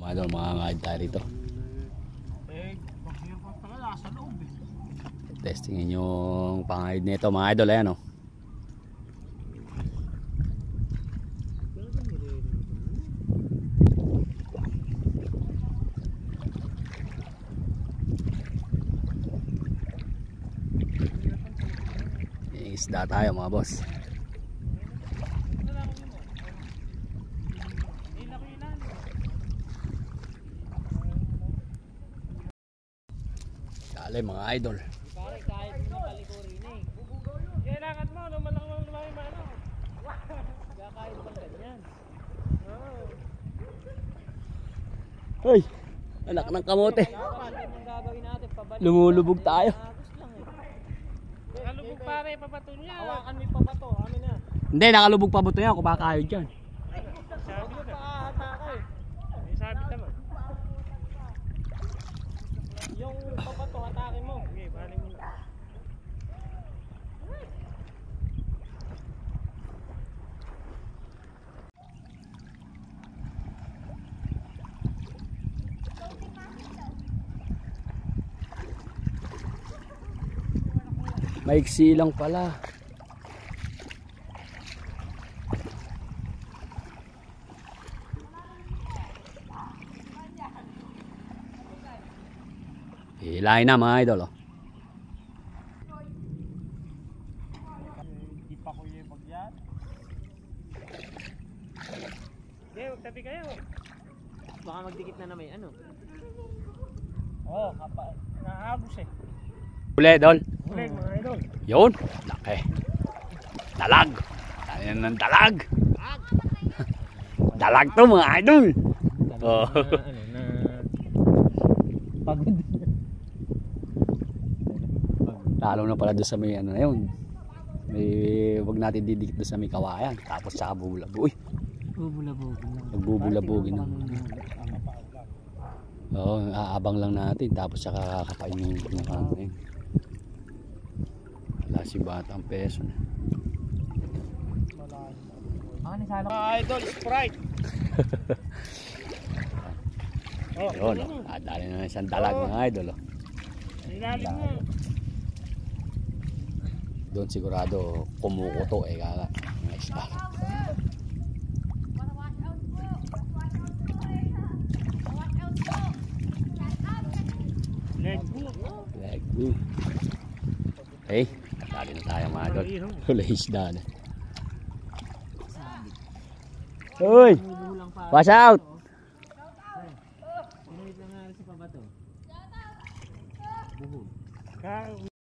Idol, makakain tayo rito. Testingin yung pangahid nito mga idol. Ayan o. Isda tayo mga boss. Kali mga idol. Kahit na palikurin eh. Kailangan mo, lumalaki mano. Kahit pang ganyan. Hoy, anak ng kamote. Lumulubog tayo. Nakalubog pare, pabato niya. Hawakan mo yung pabato, amin na. Hindi, nakalubog pa buto yan. Kumakayo dyan. Sabi ko pa atake. Sabi naman. Yung pabato, atake mo. Okay, paling mo. Maiksi lang pala. Hilahin na mga idol. Oh. Hindi pa ko yung pagyan. Okay, magtabi kayo. Baka magdikit na may ano. Naagos eh. Uli, idol. Ulit mga idol. Yun, laki. Dalag. Tayo ng dalag. Dalag to mga idol. Oh. Pagod. Lalo na pala doon sa may ano na yun. May, wag natin didikit doon sa may kawayan. Tapos sa bubulabo. Uy, Bubulabugin lang. nagbubulabugin na. Oo, aabang lang natin. Tapos saka kakainin yung ano yun. Wala si Batang Peso na. Idol, Sprite. Yun, dali na isang dalag mga idol. Oh. Ilalim mo. Doon sigurado kumukuto eh kaka. Nice na. Leg hook. Leg hook. Okay, dali na tayo mga idol. Hula isda na. Uy! Watch out!